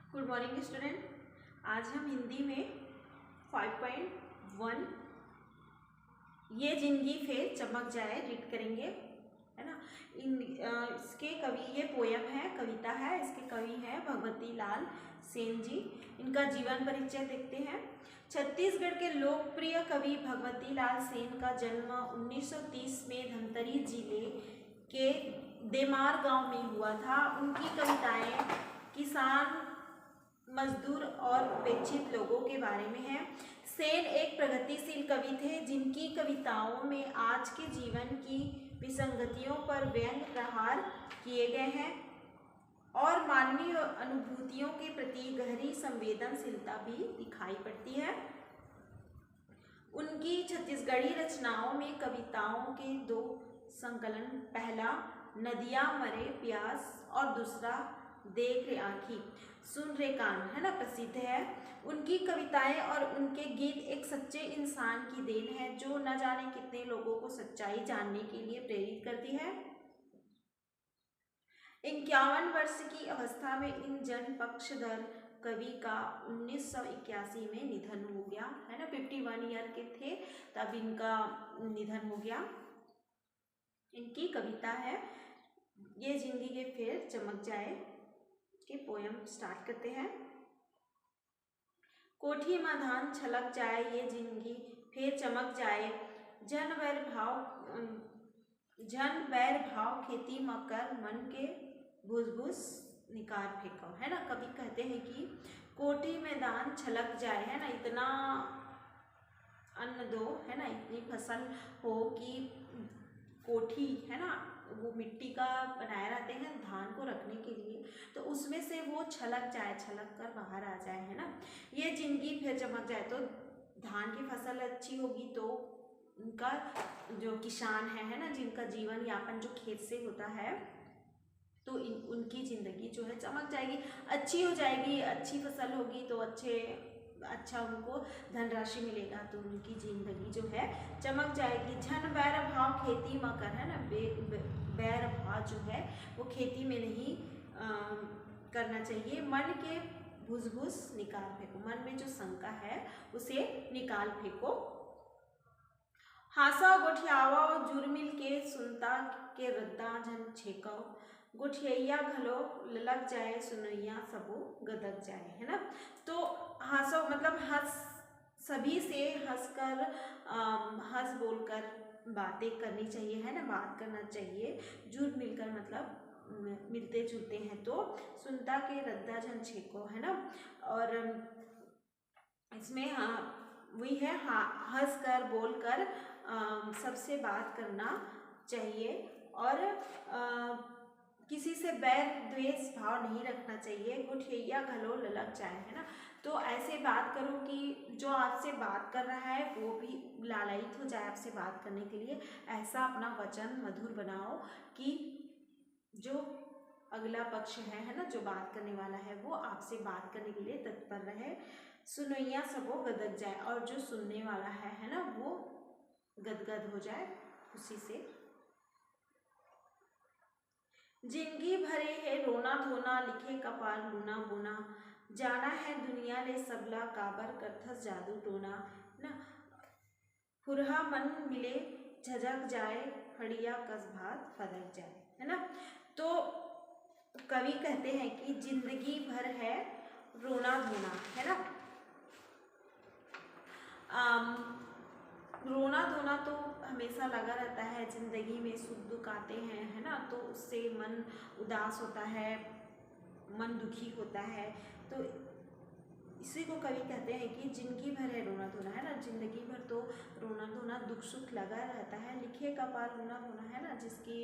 Good morning student. आज हम हिंदी में 5.1 ये जिंदगी फिर चमक जाए रीड करेंगे, है ना। इसके कवि, ये पोयम है, कविता है, इसके कवि हैं भगवती लाल सेन जी। इनका जीवन परिचय देखते हैं। छत्तीसगढ़ के लोकप्रिय कवि भगवती लाल सेन का जन्म 1930 में धमतरी जिले के देमार गांव में हुआ था। उनकी कविताएं किसान, मजदूर और उपेक्षित लोगों के बारे में है। सेन एक प्रगतिशील कवि थे जिनकी कविताओं में आज के जीवन की विसंगतियों पर व्यंग प्रहार किए गए हैं और मानवीय अनुभूतियों के प्रति गहरी संवेदनशीलता भी दिखाई पड़ती है। उनकी छत्तीसगढ़ी रचनाओं में कविताओं के दो संकलन, पहला नदियाँ मरे प्यास और दूसरा देख रे आँखी सुन रे कान, है ना, प्रसिद्ध है। उनकी कविताएं और उनके गीत एक सच्चे इंसान की देन है जो न जाने कितने लोगों को सच्चाई जानने के लिए प्रेरित करती है। 51 वर्ष की अवस्था में इन जन पक्षधर कवि का 1981 में निधन हो गया, है ना। 51 ईयर के थे तब इनका निधन हो गया। इनकी कविता है ये जिंदगी फिर चमक जाए के पोयम स्टार्ट करते हैं। कोठी में धान छलक जाए ये जिंदगी फिर चमक जाए, जन बैर भाव खेती मकर मन के भुस निकाल फेंको, है ना। कभी कहते हैं कि कोठी में धान छलक जाए, है ना, इतना अन्न दो, है ना, इतनी फसल हो कि कोठी, है ना, वो मिट्टी का बनाए रहते हैं धान को रखने के लिए, तो उसमें से वो छलक जाए, छलक कर बाहर आ जाए, है ना। ये जिंदगी फिर चमक जाए, तो धान की फसल अच्छी होगी तो उनका जो किसान है ना, जिनका जीवन यापन जो खेत से होता है, तो उनकी ज़िंदगी जो है चमक जाएगी, अच्छी हो जाएगी। अच्छी फसल होगी तो अच्छा उनको धनराशि मिलेगा, तो उनकी ज़िंदगी जो है चमक जाएगी। झन बैर भाव खेती मकर, है ना, बैर भाव जो है वो खेती में नहीं करना चाहिए। मन के भुस निकाल फेंको, मन में जो शंका है उसे निकाल फेंको। हासा गोठियावा जुर्मिल के सुनता के रद्दा झन छेको, गोठिया घलो ललक जाए सुनैया सबो गदक जाए, है ना। तो हंसो मतलब सभी से हंसकर हंस बोलकर बातें करनी चाहिए, है ना, बात करना चाहिए। जुट मिलकर मतलब मिलते जुलते हैं। तो सुनता के रद्दा झन छेको, है ना। और इसमें वही है, हंस कर बोल कर सबसे बात करना चाहिए और किसी से बैर द्वेष भाव नहीं रखना चाहिए। गुठिया घलो ललक जाए, है ना। तो ऐसे बात करो कि जो आपसे बात कर रहा है वो भी लालायित हो जाए आपसे बात करने के लिए। ऐसा अपना वचन मधुर बनाओ कि जो अगला पक्ष है ना, जो बात करने वाला है वो आपसे बात करने के लिए तत्पर रहे। सुनैया सबो गदक जाए, और जो सुनने वाला है ना, वो गदगद हो जाए खुशी से। जिंदगी भरे है रोना धोना, लिखे कपाल लूना बोना, जाना है दुनिया ले सबला काबर करथस जादू टोना, ना। फुरहा मन मिले झजक जाए, हड़िया कस भात फदक जाए, है ना। तो कवि कहते हैं कि जिंदगी भर है रोना धोना, है ना। रोना धोना तो हमेशा लगा रहता है जिंदगी में, सुख दुख आते हैं, है ना, तो उससे मन उदास होता है, मन दुखी होता है। तो इसी को कवि कहते हैं कि जिंदगी भर है रोना धोना, है ना, जिंदगी भर तो रोना धोना दुख सुख लगा रहता है। लिखे कपाल रोना धोना, है ना, जिसकी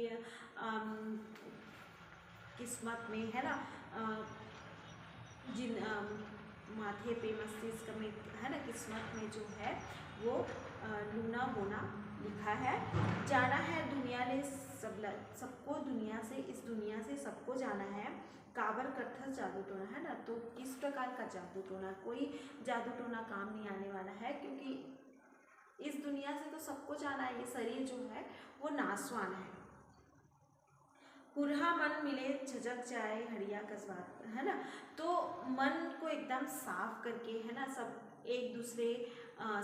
किस्मत में, है ना, जिन माथे पे मस्तिष्क में, है ना, किस्मत में जो है वो लूना बोना लिखा है। जाना है दुनिया ले सबको दुनिया से, इस दुनिया से सबको जाना है। काबर करथस जादू टोना, है ना, तो किस प्रकार का जादू टोना, कोई जादू टोना काम नहीं आने वाला है, क्योंकि इस दुनिया से तो सबको जाना है। ये शरीर जो है वो नाशवान है। कुरहा मन मिले झजक जाए हड़िया कस्बा, है ना। तो मन को एकदम साफ करके, है ना, सब एक दूसरे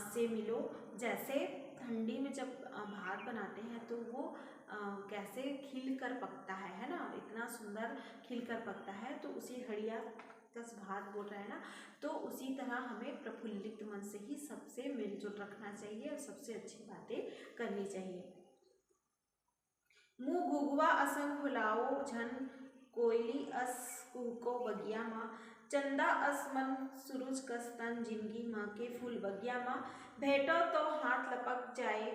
से मिलो। जैसे ठंडी में जब भात बनाते हैं तो वो कैसे खिल कर पकता है ना, इतना सुंदर खिल कर पकता है। तो उसी हड़िया कस भात बोल रहा है ना। तो उसी तरह हमें प्रफुल्लित मन से ही सबसे मिलजुल रखना चाहिए और सबसे अच्छी बातें करनी चाहिए। मुँह घुघुआ असंग फुलाओ झन कोयली अस कुहको बगिया माँ, चंदा अस मन सूरज कस तन जिंदगी माँ के फूल बगिया माँ, भेटो तो हाथ लपक जाए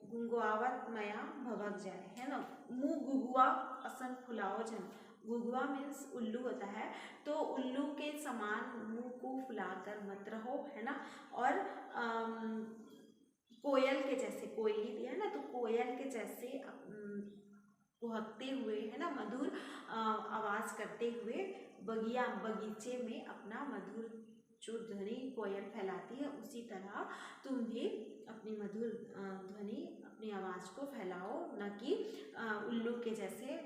गुंगुआवत मया भभक जाए, है ना। मुँह घुघुआ असंग फुलाओ झन, घुघुआ मीन्स उल्लू होता है। तो उल्लू के समान मुंह को फुलाकर मत रहो, है ना। और कोयल के जैसे, कोयली भी है ना, तो कोयल के जैसे कुहकते हुए, है ना, मधुर आवाज करते हुए बगीचे में अपना मधुर जो ध्वनि कोयल फैलाती है, उसी तरह तुम भी अपनी मधुर ध्वनि, अपनी आवाज को फैलाओ, न कि उल्लू के जैसे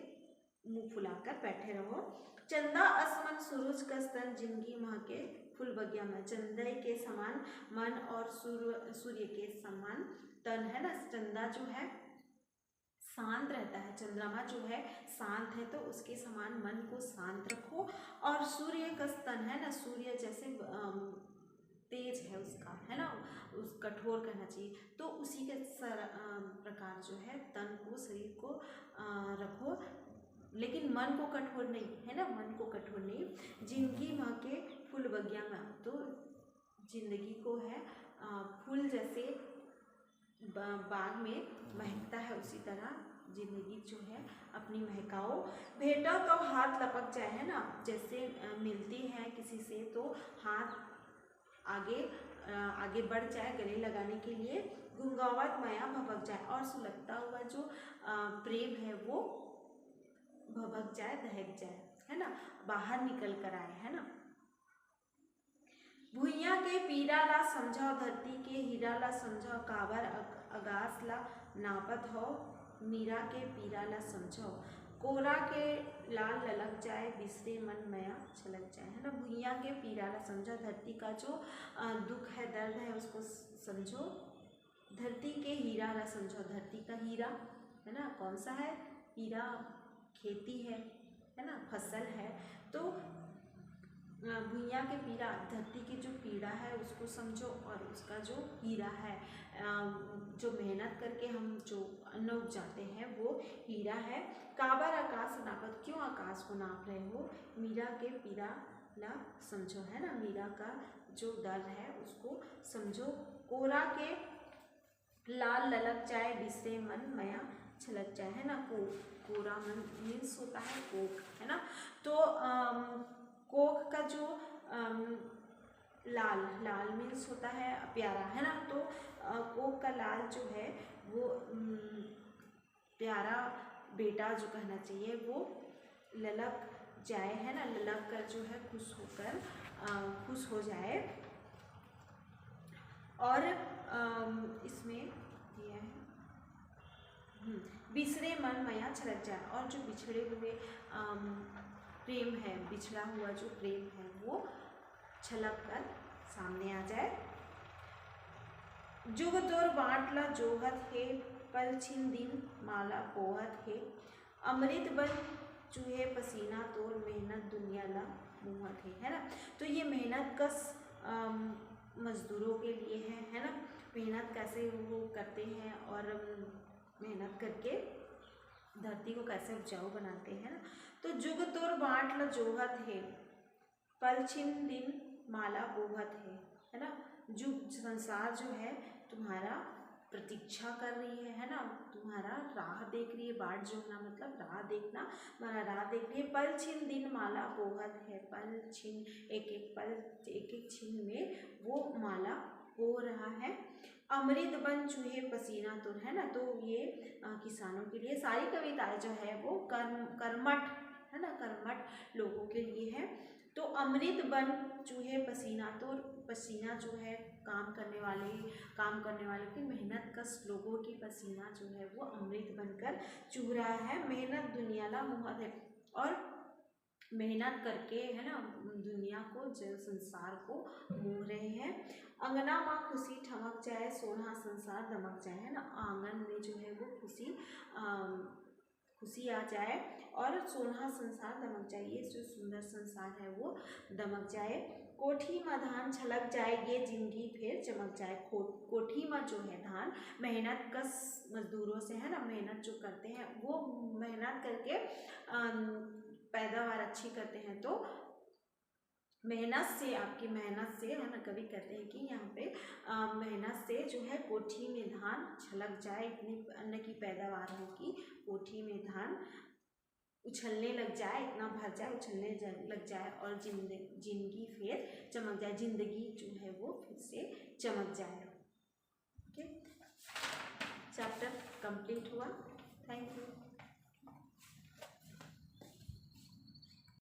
मुंह फुलाकर बैठे रहो। चंदा असमन सूरज का स्तन जिंदगी माँ के फूल बगिया में, चंदे के समान मन और सूर्य के समान तन, है ना। चंदा जो है शांत रहता है, चंद्रमा जो है शांत है, तो उसके समान मन को शांत रखो। और सूर्य का स्तन है ना, सूर्य जैसे तेज है उसका, है ना, उस कठोर कहना चाहिए। तो उसी के प्रकार जो है तन को, शरीर को रखो, लेकिन मन को कठोर नहीं, है ना, मन को कठोर नहीं। जिंदगी माँ के फूल बगिया में, तो जिंदगी को है फूल जैसे बाग में महकता है, उसी तरह जिंदगी जो है अपनी महकाओ। भेटा तो हाथ लपक जाए, है ना, जैसे मिलती है किसी से तो हाथ आगे बढ़ जाए गले लगाने के लिए। गुंगावत माया भभक जाए, और सुलगता हुआ जो प्रेम है वो भभक जाए, दहक जाए, है ना, बाहर निकल कर आए, है ना। भुइया के पीरा ला समझाओ, धरती के हीरा ला समझाओ, काबर आगास ला नापत हो, मीरा के पीरा ला समझाओ, कोरा के लाल ललक जाए, बिसरे मन मया छलक जाए, है ना। भुइया के पीरा ला समझो, धरती का जो दुख है, दर्द है, उसको समझो। धरती के हीरा ला समझो, धरती का हीरा, है ना, कौन सा है, हीरा खेती है ना, फसल है। तो भुइया के पीरा, धरती की जो पीड़ा है उसको समझो, और उसका जो हीरा है, जो मेहनत करके हम जो अन्न उपजाते हैं वो हीरा है। काबर आकाश नापत, क्यों आकाश को नाप रहे हो, मीरा के पीरा ला समझो, है ना, मीरा का जो दर्द है उसको समझो। कोरा के लाल ललक जाए, बिसरे मन मया छलक जाए, है ना। कोरा मन मीन्स होता है कोक, है ना। तो कोक का जो लाल मीन्स होता है प्यारा, है ना। तो कोक का लाल जो है वो प्यारा बेटा जो कहना चाहिए, वो ललक जाए, है ना, ललक कर जो है खुश हो जाए। और इसमें दिया है बिसरे मन मया छलक जाए, और जो बिछड़े हुए प्रेम है, बिछड़ा हुआ जो प्रेम है वो छलक कर सामने आ जाए। जुग तोर बांटला जोहत है, पल छिन दिन माला पोहत है, अमृत बन चूहे पसीना तोर, मेहनत दुनिया ला मुहत है ना। तो ये मेहनत कस मजदूरों के लिए है ना। मेहनत कैसे वो करते हैं और मेहनत करके धरती को कैसे उपजाऊ बनाते हैं ना। तो जुग तोर बांट ल जोहत है, पल छिन दिन माला बोहत है ना। जुग संसार जो है तुम्हारा प्रतीक्षा कर रही है ना, तुम्हारा राह देख रही है। बाट जोहना मतलब राह देखना, तुम्हारा राह देख रही है। पल छिन दिन माला बोहत है, पल छिन एक एक पल एक एक छिन में वो माला हो रहा है। अमृत बन चूहे पसीना तुर, है ना। तो ये किसानों के लिए सारी कविताएं जो है वो कर्मठ है ना, कर्मठ लोगों के लिए है। तो अमृत बन चूहे पसीना, तो पसीना जो है काम करने वाले की मेहनत कश लोगों की पसीना जो है वो अमृत बनकर चूह रहा है। मेहनत दुनियाला मुहत है, और मेहनत करके है ना दुनिया को संसार को मोह रहे हैं। अंगना माँ खुशी ठमक जाए, सोना संसार दमक जाए, है ना। आंगन में जो है वो खुशी आ जाए और सोना संसार दमक जाए, ये जो सुंदर संसार है वो दमक जाए। कोठी में धान छलक जाए, ये जिंदगी फिर चमक जाए। कोठी में जो है धान मेहनत कश मजदूरों से, है ना, मेहनत जो करते हैं वो मेहनत करके पैदावार अच्छी करते हैं, तो मेहनत से, आपकी मेहनत से, है ना, कवि कहते हैं कि यहाँ पे मेहनत से जो है कोठी में धान छलक जाए, इतनी अन्न की पैदावार हो कि कोठी में धान उछलने लग जाए, इतना भर जाए, उछलने लग जाए, और जिंदगी फिर चमक जाए, जिंदगी जो है वो फिर से चमक जाए। ओके, चैप्टर कंप्लीट हुआ। Thank you.